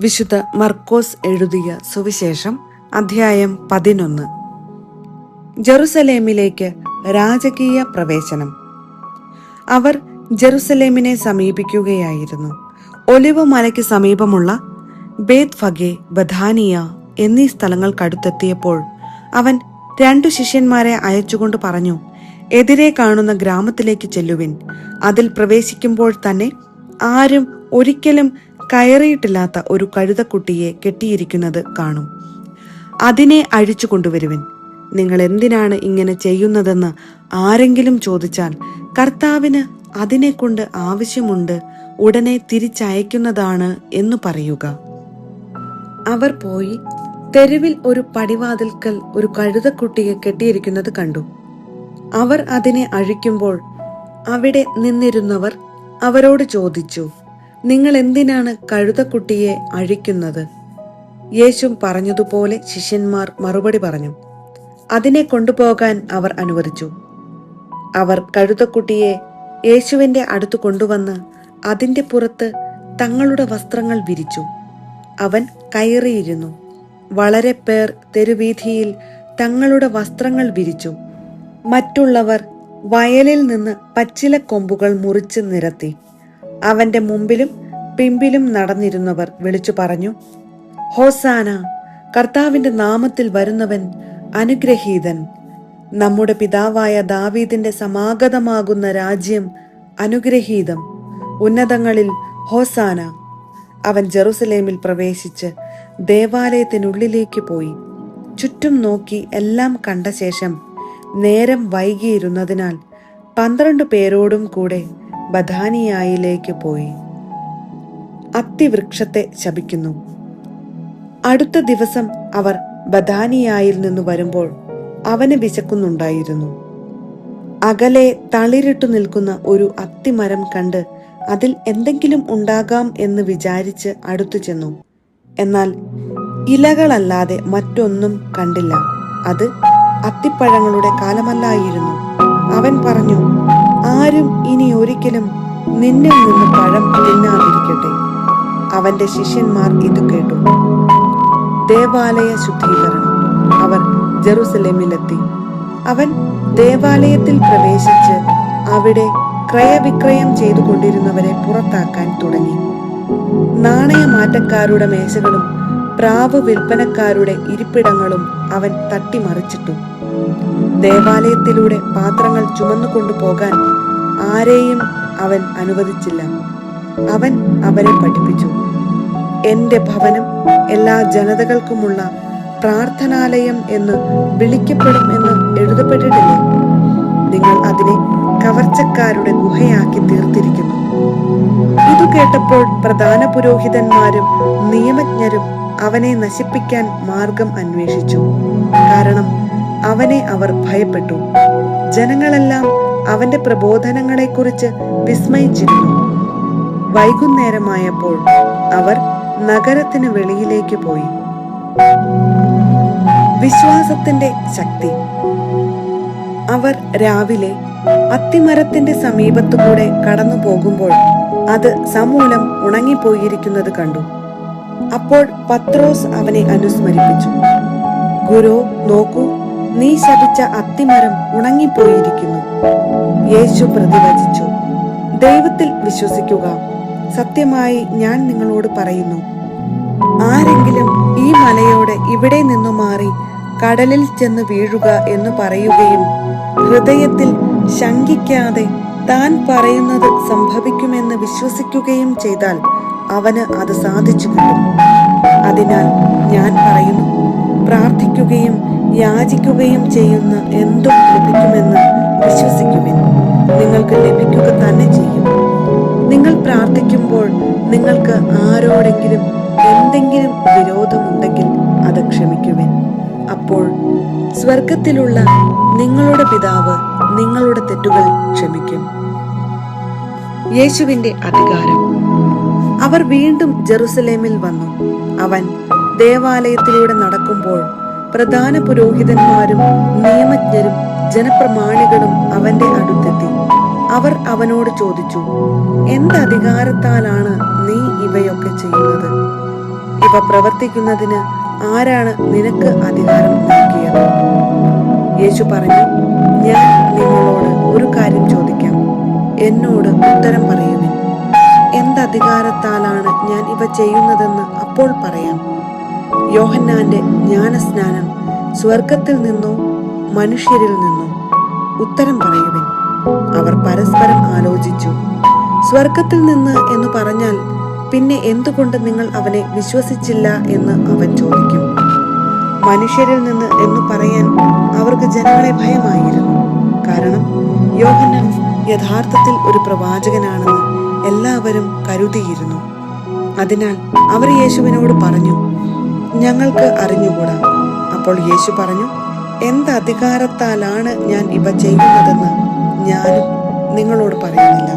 വിശുദ്ധ മർക്കോസ് എഴുതിയ സുവിശേഷം അധ്യായം 11. ജെറുസലേമിലേക്ക് രാജകീയ പ്രവേശനം. അവർ ജെറുസലേമിനെ സമീപിക്കുകയായിരുന്നു. ഒലിവ് മലയ്ക്ക് സമീപമുള്ള ബേത്ഫഗെ, ബഥാനിയ എന്നീ സ്ഥലങ്ങൾക്കടുത്തെത്തിയപ്പോൾ അവൻ 2 ശിഷ്യന്മാരെ അയച്ചുകൊണ്ട് പറഞ്ഞു, എതിരെ കാണുന്ന ഗ്രാമത്തിലേക്ക് ചെല്ലുവിൻ. അതിൽ പ്രവേശിക്കുമ്പോൾ തന്നെ ആരും ഒരിക്കലും കയറിയിട്ടില്ലാത്ത ഒരു കഴുതക്കുട്ടിയെ കെട്ടിയിരിക്കുന്നത് കാണും. അതിനെ അഴിച്ചു കൊണ്ടുവരുവിൻ. നിങ്ങൾ എന്തിനാണ് ഇങ്ങനെ ചെയ്യുന്നതെന്ന് ആരെങ്കിലും ചോദിച്ചാൽ, കർത്താവിന് അതിനെക്കൊണ്ട് ആവശ്യമുണ്ട്, ഉടനെ തിരിച്ചയക്കുന്നതാണ് എന്ന് പറയുക. അവർ പോയി തെരുവിൽ ഒരു പടിവാതിൽക്കൽ ഒരു കഴുതക്കുട്ടിയെ കെട്ടിയിരിക്കുന്നത് കണ്ടു. അവർ അതിനെ അഴിക്കുമ്പോൾ അവിടെ നിന്നിരുന്നവർ അവരോട് ചോദിച്ചു, നിങ്ങൾ എന്തിനാണ് കഴുതക്കുട്ടിയെ അഴിക്കുന്നത്? യേശു പറഞ്ഞതുപോലെ ശിഷ്യന്മാർ മറുപടി പറഞ്ഞു. അതിനെ കൊണ്ടുപോകാൻ അവർ അനുവദിച്ചു. അവർ കഴുതക്കുട്ടിയെ യേശുവിന്റെ അടുത്ത് കൊണ്ടുവന്ന് അതിന്റെ പുറത്ത് തങ്ങളുടെ വസ്ത്രങ്ങൾ വിരിച്ചു. അവൻ കയറിയിരുന്നു. വളരെ പേർ തെരുവീഥിയിൽ തങ്ങളുടെ വസ്ത്രങ്ങൾ വിരിച്ചു. മറ്റുള്ളവർ വയലിൽ നിന്ന് പച്ചിലക്കൊമ്പുകൾ മുറിച്ച് നിരത്തി. അവന്റെ മുമ്പിലും പിമ്പിലും നടന്നിരുന്നവർ വിളിച്ചു പറഞ്ഞു, ഹോസാന, കർത്താവിന്റെ നാമത്തിൽ വരുന്നവൻ അനുഗ്രഹീതൻ. നമ്മുടെ പിതാവായ ദാവീദിന്റെ സമാഗതമാകുന്ന രാജ്യം അനുഗ്രഹീതം. ഉന്നതങ്ങളിൽ ഹോസാന. അവൻ ജെറുസലേമിൽ പ്രവേശിച്ച് ദേവാലയത്തിനുള്ളിലേക്ക് പോയി. ചുറ്റും നോക്കി എല്ലാം കണ്ട ശേഷം നേരം വൈകിയിരുന്നതിനാൽ 12 പേരോടും കൂടെ ബഥാനിയായിലേക്ക് പോയി. അത്തിവൃക്ഷത്തെ ശപിക്കുന്നു. അടുത്ത ദിവസം അവർ ബഥാനിയായിൽ നിന്ന് വരുമ്പോൾ അവന് വിശക്കുന്നുണ്ടായിരുന്നു. അകലെ തളിരിട്ടു നിൽക്കുന്ന ഒരു അത്തിമരം കണ്ട് അതിൽ എന്തെങ്കിലും ഉണ്ടാകാം എന്ന് വിചാരിച്ച് അടുത്തു ചെന്നു. എന്നാൽ ഇലകളല്ലാതെ മറ്റൊന്നും കണ്ടില്ല. അത് അത്തിപ്പഴങ്ങളുടെ കാലമല്ലായിരുന്നു. അവൻ പറഞ്ഞു, ആരും ഇനി ഒരിക്കലും നിന്നിൽ നിന്ന് പഴം തിന്നാതിരിക്കട്ടെ. അവന്റെ ശിഷ്യന്മാർ ഇത് കേട്ടു. ദേവാലയ ശുദ്ധീകരണം. അവർ ജെറുസലേമിലെത്തി. അവൻ ദേവാലയത്തിൽ പ്രവേശിച്ച് അവിടെ ക്രയവിക്രയം ചെയ്തുകൊണ്ടിരുന്നവരെ പുറത്താക്കാൻ തുടങ്ങി. നാണയമാറ്റക്കാരുടെ മേശകളും പ്രാവ് വിൽപ്പനക്കാരുടെ ഇരിപ്പിടങ്ങളും അവൻ തട്ടിമറിച്ചിട്ടു. ദേവാലയത്തിലൂടെ പാത്രങ്ങൾ ചുമന്നുകൊണ്ടു പോകാൻ ആരെയും അവൻ അനുവദിച്ചില്ല. അവൻ അവരെ പഠിപ്പിച്ചു, എന്റെ ഭവനം എല്ലാ ജനതകൾക്കുമുള്ള പ്രാർത്ഥനാലയം എന്ന് വിളിക്കപ്പെടും എന്ന് എഴുതപ്പെട്ടിട്ടില്ലേ? നിങ്ങൾ അതിനെ കവർച്ചക്കാരുടെ ഗുഹയാക്കി തീർത്തിരിക്കുന്നു. ഇതു കേട്ടപ്പോൾ പ്രധാന പുരോഹിതന്മാരും നിയമജ്ഞരും അവനെ നശിപ്പിക്കാൻ മാർഗം അന്വേഷിച്ചു. കാരണം അവനെ അവർ ഭയപ്പെട്ടു. ജനങ്ങളെല്ലാം അവന്റെ പ്രബോധനങ്ങളെക്കുറിച്ച് വിസ്മയിച്ചിരുന്നു. വൈകുന്നേരമായപ്പോൾ അവർ നഗരത്തിന് വെളിയിലേക്ക് പോയി. വിശ്വാസത്തിന്റെ ശക്തി. അവർ രാവിലെ അത്തിമരത്തിന്റെ സമീപത്തുകൂടെ കടന്നു പോകുമ്പോൾ അത് സമൂലം ഉണങ്ങിപ്പോയിരിക്കുന്നത് കണ്ടു. അപ്പോൾ പത്രോസ് അവനെ അനുസ്മരിപ്പിച്ചു, ഗുരു, നോക്കൂ, നീ ശപിച്ച അത്തിമരം ഉണങ്ങിപ്പോയിരിക്കുന്നു. യേശു പ്രതിവചിച്ചു, ദൈവത്തിൽ വിശ്വസിക്കുക. സത്യമായി ഞാൻ നിങ്ങളോട് പറയുന്നു, ആരെങ്കിലും ഈ മലയോട് ഇവിടെ നിന്നു മാറി കടലിൽ ചെന്ന് വീഴുക എന്ന് പറയുകയും ഹൃദയത്തിൽ ശങ്കിക്കാതെ താൻ പറയുന്നത് സംഭവിക്കുമെന്ന് വിശ്വസിക്കുകയും ചെയ്താൽ അവന് അത് സാധിച്ചു കിട്ടും. അതിനാൽ ഞാൻ പറയുന്നു, പ്രാർത്ഥിക്കുകയും യാചിക്കുകയും ചെയ്യുന്ന എന്തും ലഭിക്കുമെന്ന് വിശ്വസിക്കുവിൻ. നിങ്ങൾക്ക് ലഭിക്കുക തന്നെ ചെയ്യും. നിങ്ങൾ പ്രാർത്ഥിക്കുമ്പോൾ നിങ്ങൾക്ക് ആരോടെങ്കിലും എന്തെങ്കിലും വിരോധമുണ്ടെങ്കിൽ അത് ക്ഷമിക്കുവിൻ. അപ്പോൾ സ്വർഗത്തിലുള്ള നിങ്ങളുടെ പിതാവ് നിങ്ങളുടെ തെറ്റുകൾ ക്ഷമിക്കും. യേശുവിന്റെ അധികാരം. അവർ വീണ്ടും ജെറുസലേമിൽ വന്നു. അവൻ ദേവാലയത്തിലൂടെ നടക്കുമ്പോൾ പ്രധാന പുരോഹിതന്മാരും നിയമജ്ഞരും ജനപ്രമാണികളും അവന്റെ അടുത്തെത്തി. അവർ അവനോട് ചോദിച്ചു, എന്തധികാരത്താലാണ് നീ ഇവയൊക്കെ ചെയ്യുന്നത്? ഇവ പ്രവർത്തിക്കുന്നതിന് ആരാണ് നിനക്ക് അധികാരം നൽകിയത്? യേശു പറഞ്ഞു, ഞാൻ നിങ്ങളോട് ഒരു കാര്യം ചോദിക്കാം, എന്നോട് ഉത്തരം പറയുവിൻ. എന്തധികാരത്താലാണ് ഞാൻ ഇവ ചെയ്യുന്നതെന്ന് അപ്പോൾ പറയാം. യോഹന്നാന്റെ ജ്ഞാനസ്നാനം സ്വർഗത്തിൽ നിന്നോ മനുഷ്യരിൽ നിന്നോ? ഉത്തരം പറയുവിൻ. അവർ പരസ്പരം ആലോചിച്ചു. സ്വർഗത്തിൽ നിന്ന് എന്ന് പറഞ്ഞാൽ പിന്നെ എന്തുകൊണ്ട് നിങ്ങൾ അവനെ വിശ്വസിച്ചില്ല എന്ന് അവൻ ചോദിക്കും. മനുഷ്യരിൽ നിന്ന് എന്ന് പറയാൻ അവർക്ക് ജനങ്ങളെ ഭയമായിരുന്നു. കാരണം യോഹന്നാൻ യഥാർത്ഥത്തിൽ ഒരു പ്രവാചകനാണെന്ന് എല്ലാവരും കരുതിയിരുന്നു. അതിനാൽ അവർ യേശുവിനോട് പറഞ്ഞു, ഞങ്ങൾക്ക് അറിഞ്ഞുകൂടാ. അപ്പോൾ യേശു പറഞ്ഞു, എന്തധികാരത്താലാണ് ഞാൻ ഇവ ചെയ്യുന്നതെന്ന് ഞാനും നിങ്ങളോട് പറയുന്നില്ല.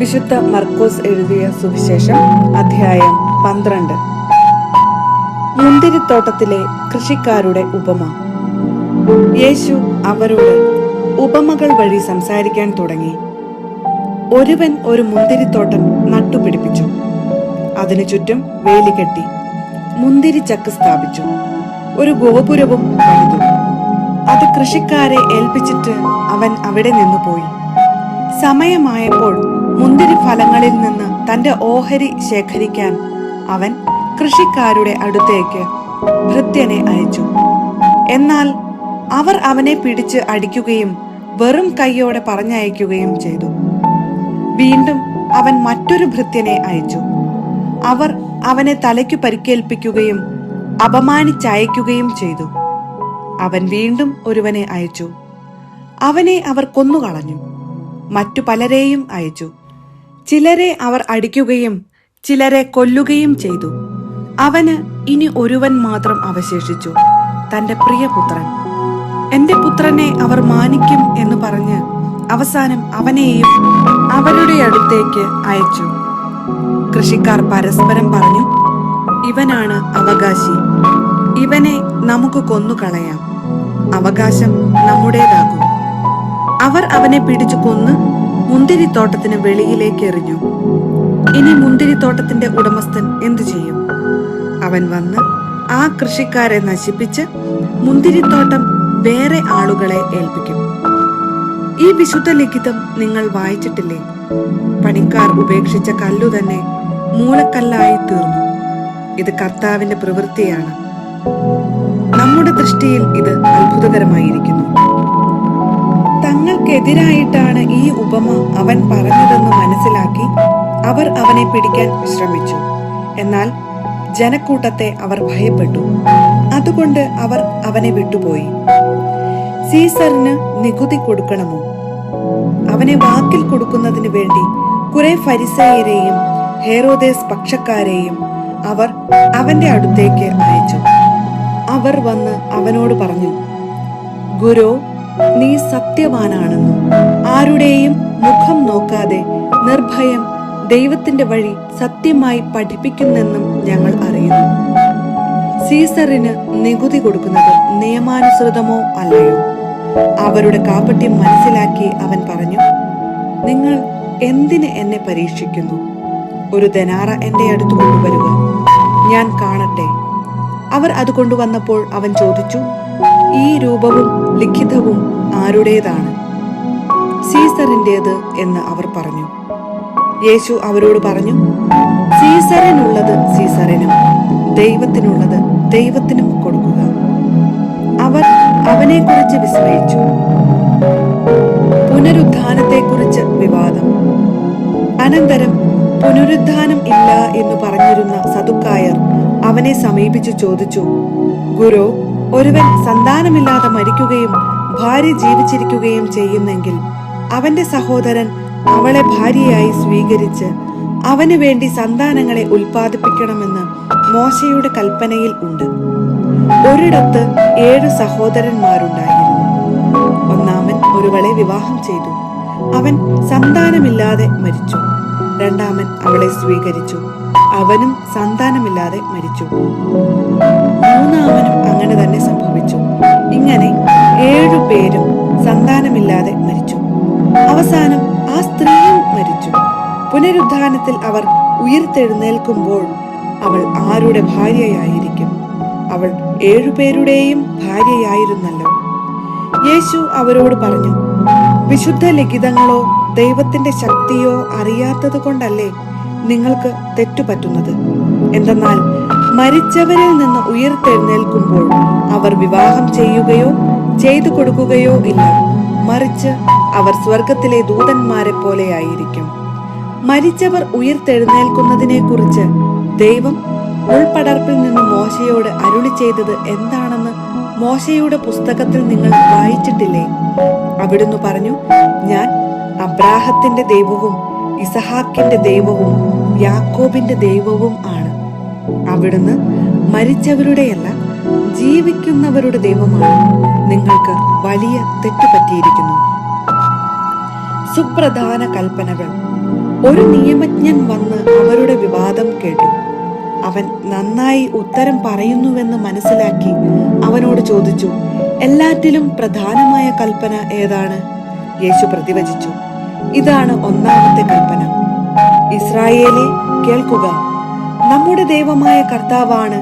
വിശുദ്ധ മർക്കോസ് എഴുതിയ സുവിശേഷം അധ്യായം 12. മുന്തിരിത്തോട്ടത്തിലെ കൃഷിക്കാരുടെ ഉപമ. യേശു അവരോട് ഉപമകൾ വഴി സംസാരിക്കാൻ തുടങ്ങി. ഒരുവൻ ഒരു മുന്തിരിത്തോട്ടം നട്ടുപിടിപ്പിച്ചു. അതിനു ചുറ്റും വേലി കെട്ടി, മുന്തിരിച്ചക്ക് സ്ഥാപിച്ചു, ഒരു ഗോപുരവും പണിതു. അത് കൃഷിക്കാരെ ഏൽപ്പിച്ചിട്ട് അവൻ അവിടെ നിന്നു പോയി. സമയമായപ്പോൾ മുന്തിരി ഫലങ്ങളിൽ നിന്ന് തന്റെ ഓഹരി ശേഖരിക്കാൻ അവൻ കൃഷിക്കാരുടെ അടുത്തേക്ക് ഭൃത്യനെ അയച്ചു. എന്നാൽ അവർ അവനെ പിടിച്ച് അടിക്കുകയും വെറും കൈയോടെ പറഞ്ഞയക്കുകയും ചെയ്തു. വീണ്ടും അവൻ മറ്റൊരു ഭൃത്യനെ അയച്ചു. അവർ അവനെ തലയ്ക്കു പരിക്കേൽപ്പിക്കുകയും അപമാനിച്ചയക്കുകയും ചെയ്തു. അവൻ വീണ്ടും ഒരുവനെ അയച്ചു. അവനെ അവർ കൊന്നുകളഞ്ഞു. മറ്റു പലരെയും അയച്ചു. ചിലരെ അവർ അടിക്കുകയും ചിലരെ കൊല്ലുകയും ചെയ്തു. അവന് ഇനി ഒരുവൻ മാത്രം അവശേഷിച്ചു, തന്റെ പ്രിയപുത്രൻ. എന്റെ പുത്രനെ അവർ മാനിക്കും എന്ന് പറഞ്ഞ് അവസാനം അവനെയും അവരുടെ അടുത്തേക്ക് അയച്ചു. കൃഷിക്കാർ പരസ്പരം പറഞ്ഞു, ഇവനാണ് അവകാശി, ഇവനെ നമുക്ക് കൊന്നുകളയാം, അവകാശം നമ്മുടേതാകും. അവർ അവനെ പിടിച്ചു കൊന്ന് മുന്തിരിത്തോട്ടത്തിന് വെളിയിലേക്ക് എറിഞ്ഞു. ഇനി മുന്തിരിത്തോട്ടത്തിന്റെ ഉടമസ്ഥൻ എന്തു ചെയ്യും? അവൻ വന്ന് ആ കൃഷിക്കാരെ നശിപ്പിച്ച് മുന്തിരിത്തോട്ടം വേറെ ആളുകളെ ഏൽപ്പിക്കും. ഈ വിശുദ്ധ ലിഖിതം നിങ്ങൾ വായിച്ചിട്ടില്ലേ? പണിക്കാർ ഉപേക്ഷിച്ച കല്ലു തന്നെ മൂലക്കല്ലായി തീർന്നു. ഇത് കർത്താവിന്റെ പ്രവൃത്തിയാണ്. നമ്മുടെ ദൃഷ്ടിയിൽ ഇത് അത്ഭുതകരമായിരിക്കുന്നു. തങ്ങൾക്കെതിരായിട്ടാണ് ഈ ഉപമ അവൻ പറഞ്ഞതെന്ന് മനസ്സിലാക്കി അവർ അവനെ പിടിക്കാൻ ശ്രമിച്ചു. എന്നാൽ ജനക്കൂട്ടത്തെ അവർ ഭയപ്പെട്ടു. അതുകൊണ്ട് അവർ അവനെ വിട്ടുപോയി. സീസറിന് നികുതി കൊടുക്കണമോ? അവനെ വാക്കിൽ കൊടുക്കുന്നതിന് വേണ്ടി കുറെ ഫരിസേയരെയും ഹെരോദേസ് പക്ഷക്കാരെയും അവർ അവന്റെ അടുത്തേക്ക് അയച്ചു. അവർ വന്ന് അവനോട് പറഞ്ഞു, ഗുരു, നീ സത്യവാനാണെന്നും ആരുടെയും മുഖം നോക്കാതെ നിർഭയം ദൈവത്തിന്റെ വഴി സത്യമായി പഠിപ്പിക്കുന്നെന്നും ഞങ്ങൾ അറിയുന്നു. സീസറിന് നികുതി കൊടുക്കുന്നത് നിയമാനുസൃതമോ അല്ലയോ? അവരുടെ കാപട്യം മനസ്സിലാക്കി അവൻ പറഞ്ഞു, നിങ്ങൾ എന്തിന് എന്നെ പരീക്ഷിക്കുന്നു? ഒരു ദനാറ എന്റെ അടുത്ത് കൊണ്ടുവരുക, ഞാൻ കാണട്ടെ. അവർ അത് കൊണ്ടുവന്നപ്പോൾ അവൻ ചോദിച്ചു, ഈ രൂപവും ലിഖിതവും ആരുടേതാണ്? സീസറിൻ്റേത് എന്ന് അവർ പറഞ്ഞു. യേശു അവരോട് പറഞ്ഞു, സീസറിനുള്ളത് സീസറിനും ദൈവത്തിനുള്ളത് ദൈവത്തിനും കൊടുക്കുക. അവർ അവനെക്കുറിച്ച് വിസ്മയിച്ചു. പുനരുത്ഥാനത്തെക്കുറിച്ച് വിവാദം. അനന്തരം പുനരുത്ഥാനം ഇല്ല എന്ന് പറഞ്ഞിരുന്ന സദുക്കായർ അവനെ സമീപിച്ചു ചോദിച്ചു, ഗുരു, ഒരുവൻ സന്താനമില്ലാതെ മരിക്കുകയും ഭാര്യ ജീവിച്ചിരിക്കുകയും ചെയ്യുന്നെങ്കിൽ അവന്റെ സഹോദരൻ അവളെ ഭാര്യയായി സ്വീകരിച്ച് അവന് വേണ്ടി സന്താനങ്ങളെ ഉൽപ്പാദിപ്പിക്കണമെന്ന് മോശയുടെ കൽപ്പനയിൽ ഉണ്ട്. ഒരിടത്ത് 7 സഹോദരന്മാരുണ്ടായിരുന്നു. ഒന്നാമൻ ഒരുവളെ വിവാഹം ചെയ്തു. അവൻ സന്താനമില്ലാതെ മരിച്ചു. രണ്ടാമൻ അവളെ സ്വീകരിച്ചു. അവനും സന്താനമില്ലാതെ മരിച്ചു. മൂന്നാമനും അങ്ങനെ തന്നെ സംഭവിച്ചു. ഇങ്ങനെ 7 പേരും സന്താനമില്ലാതെ മരിച്ചു. അവസാനം ആ സ്ത്രീയും മരിച്ചു. പുനരുദ്ധാനത്തിൽ അവർ ഉയിർത്തെഴുന്നേൽക്കുമ്പോൾ അവൾ ആരുടെ ഭാര്യയായിരിക്കും? അവൾ 7 പേരുടെയും ഭാര്യയായിരുന്നല്ലോ. യേശു അവരോട് പറഞ്ഞു, വിശുദ്ധ ലിഖിതങ്ങളോ ദൈവത്തിന്റെ ശക്തിയോ അറിയാത്തത് കൊണ്ടല്ലേ നിങ്ങൾക്ക് തെറ്റുപറ്റുന്നത്? എന്തെന്നാൽ മരിച്ചവരിൽ നിന്ന് ഉയിർത്തെഴുന്നേൽക്കുമ്പോൾ അവർ വിവാഹം ചെയ്യുകയോ ചെയ്തു കൊടുക്കുകയോ ഇല്ല, മറിച്ച് അവർ സ്വർഗത്തിലെ ദൂതന്മാരെ പോലെയായിരിക്കും. മരിച്ചവർ ഉയിർത്തെഴുന്നേൽക്കുന്നതിനെ കുറിച്ച് ദൈവം ഉൾപ്പടർപ്പിൽ നിന്ന് മോശയോട് അരുളി ചെയ്തത് എന്താണെന്ന് മോശയുടെ പുസ്തകത്തിൽ നിങ്ങൾ വായിച്ചിട്ടില്ലേ? അവിടുന്ന് പറഞ്ഞു, ഞാൻ അബ്രാഹത്തിന്റെ ദൈവവും ഇസഹാക്കിന്റെ ദൈവവും യാക്കോബിന്റെ ദൈവവും ആണ്. അവിടുന്ന് മരിച്ചവരുടെയല്ല, ജീവിക്കുന്നവരുടെ ദൈവമാണ്. നിങ്ങൾക്ക് വലിയ തെറ്റുപറ്റിയിരിക്കുന്നു. സുപ്രധാന കൽപ്പനകൾ. ഒരു നിയമജ്ഞൻ വന്ന് അവരുടെ വിവാദം കേട്ടു. അവൻ നന്നായി ഉത്തരം പറയുന്നുവെന്ന് മനസ്സിലാക്കി അവനോട് ചോദിച്ചു, എല്ലാറ്റിലും പ്രധാനമായ കൽപ്പന ഏതാണ്? യേശു പ്രതിവചിച്ചു, ഇതാണ് ഒന്നാമത്തെ കൽപ്പന. ഇസ്രായേലേ, കേൾക്കുക, നമ്മുടെ ദൈവമായ കർത്താവാണ്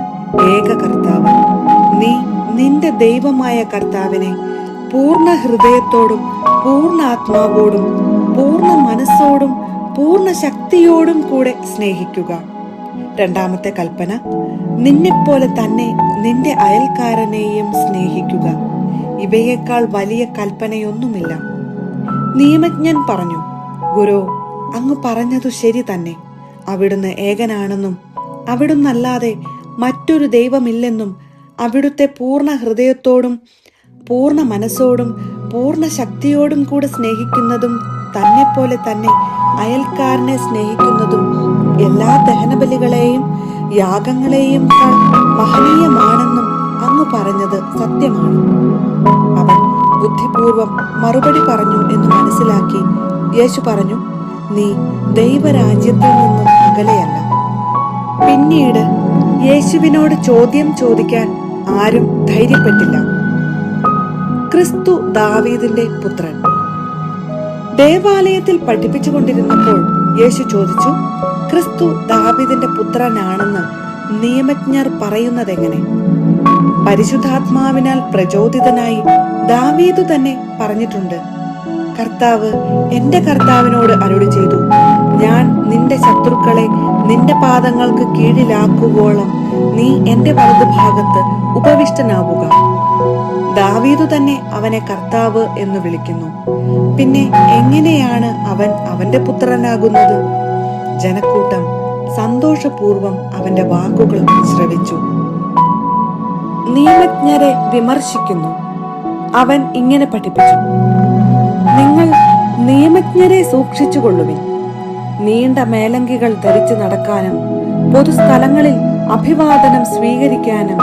ഏക കർത്താവ്. നീ നിന്റെ ദൈവമായ കർത്താവിനെ പൂർണ്ണ ഹൃദയത്തോടും പൂർണ്ണ ആത്മാവോടും പൂർണ്ണ മനസ്സോടും പൂർണ്ണ ശക്തിയോടും കൂടെ സ്നേഹിക്കുക. രണ്ടാമത്തെ കൽപ്പന, നിന്നെപ്പോലെ തന്നെ നിന്റെ അയൽക്കാരനെയും സ്നേഹിക്കുക. ഇവയേക്കാൾ വലിയ കൽപ്പനയൊന്നുമില്ല. നിയമജ്ഞൻ പറഞ്ഞു, ഗുരു, അങ്ങ് പറഞ്ഞതു ശരി തന്നെ. അവിടുന്ന് ഏകനാണെന്നും അവിടുന്നല്ലാതെ മറ്റൊരു ദൈവമില്ലെന്നും അവിടുത്തെ പൂർണ്ണ ഹൃദയത്തോടും പൂർണ്ണ മനസ്സോടും പൂർണ്ണ ശക്തിയോടും കൂടെ സ്നേഹിക്കുന്നതും തന്നെ പോലെ തന്നെ അയൽക്കാരനെ സ്നേഹിക്കുന്നതും എല്ലാ ദഹനബലികളെയും യാഗങ്ങളെയും മഹനീയമാണെന്നും അങ്ങ് പറഞ്ഞത് സത്യമാണ്. അവൻ ബുദ്ധിപൂർവം മറുപടി പറഞ്ഞു എന്ന് മനസ്സിലാക്കി യേശു പറഞ്ഞു, നീ ദൈവരാജ്യത്തിൽ നിന്നും അകലെയല്ല. പിന്നീട് യേശുവിനോട് ചോദ്യം ചോദിക്കാൻ ആരും ധൈര്യപ്പെട്ടില്ല. ക്രിസ്തു ദാവീദിന്റെ പുത്രൻ. ദേവാലയത്തിൽ പഠിപ്പിച്ചുകൊണ്ടിരുന്നപ്പോൾ യേശു ചോദിച്ചു, ക്രിസ്തു ദാവീദിന്റെ പുത്രനാണെന്ന് നിയമജ്ഞർ പറയുന്നതെങ്ങനെ? പരിശുദ്ധാത്മാവിനാൽ പ്രചോദിതനായി ദാവീദ് തന്നെ പറഞ്ഞിട്ടുണ്ട്, കർത്താവ് എന്റെ കർത്താവിനോട് അരുളി ചെയ്തു, ഞാൻ നിന്റെ ശത്രുക്കളെ നിന്റെ പാദങ്ങൾക്ക് കീഴിലാക്കുവോളം നീ എന്റെ വലതുഭാഗത്ത് ഉപവിഷ്ടനാവുക. ദാവീദു തന്നെ അവനെ കർത്താവ് എന്ന് വിളിക്കുന്നു. പിന്നെ എങ്ങനെയാണ് അവൻ അവന്റെ പുത്രനാകുന്നത്? ജനക്കൂട്ടം സന്തോഷപൂർവം അവന്റെ വാക്കുകൾ ശ്രവിച്ചു. നിയമജ്ഞരെ വിമർശിക്കുന്നു. അവൻ ഇങ്ങനെ പഠിപ്പിച്ചു, നിങ്ങൾ നിയമജ്ഞരെ സൂക്ഷിച്ചുകൊള്ളുവിൻ. നീണ്ട മേലങ്കികൾ ധരിച്ചു നടക്കാനും പൊതുസ്ഥലങ്ങളിൽ അഭിവാദനം സ്വീകരിക്കാനും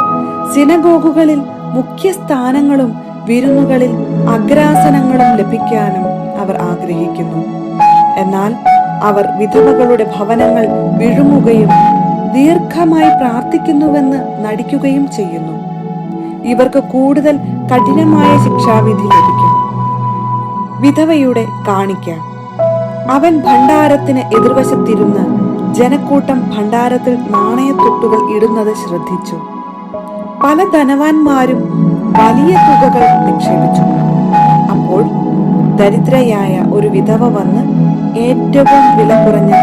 സിനഗോഗുകളിൽ മുഖ്യസ്ഥാനങ്ങളും വിരുന്നുകളിൽ അഗ്രാസനങ്ങളും ലഭിക്കാനും അവർ ആഗ്രഹിക്കുന്നു. എന്നാൽ അവർ വിധവകളുടെ ഭവനങ്ങൾ വിഴുങ്ങുകയും ദീർഘമായി പ്രാർത്ഥിക്കുന്നുവെന്ന് നടിക്കുകയും ചെയ്യുന്നു. ഇവർക്ക് കൂടുതൽ കഠിനമായ ശിക്ഷാവിധി ലഭിക്കും. വിധവയുടെ കാണിക്ക. അവൻ ഭണ്ഡാരത്തിന് എതിർവശത്തിരുന്ന് ജനക്കൂട്ടം ഭണ്ഡാരത്തിൽ നാണയത്തൊട്ടുകൾ ഇടുന്നത് ശ്രദ്ധിച്ചു. പല ധനവാന്മാരും വലിയ തുകകൾ നിക്ഷേപിച്ചു. അപ്പോൾ ദരിദ്രയായ ഒരു വിധവ വന്ന് ഏറ്റവും വില കുറഞ്ഞ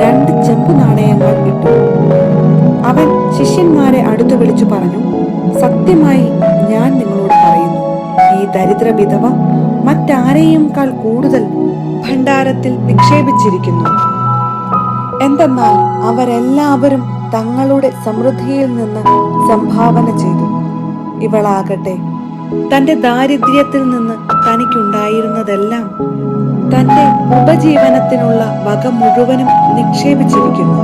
2 ചെമ്പു നാണയങ്ങൾ ഇട്ടു. അവൻ ശിഷ്യന്മാരെ അടുത്തു വിളിച്ചു പറഞ്ഞു, സത്യമായി ഞാൻ നിങ്ങളോട് പറയുന്നു, ഈ ദരിദ്ര വിധവ മറ്റാരെയുംക്കാൾ കൂടുതൽ ഭണ്ഡാരത്തിൽ നിക്ഷേപിച്ചിരിക്കുന്നു. എന്തെന്നാൽ അവരെല്ലാവരും തങ്ങളുടെ സമൃദ്ധിയിൽ നിന്ന് സംഭാവന ചെയ്തു. ഇവളാകട്ടെ തന്റെ ദാരിദ്ര്യത്തിൽ നിന്ന് തനിക്കുണ്ടായിരുന്നതെല്ലാം തന്റെ ഉപജീവനത്തിനുള്ള വക മുഴുവനും നിക്ഷേപിച്ചിരിക്കുന്നു.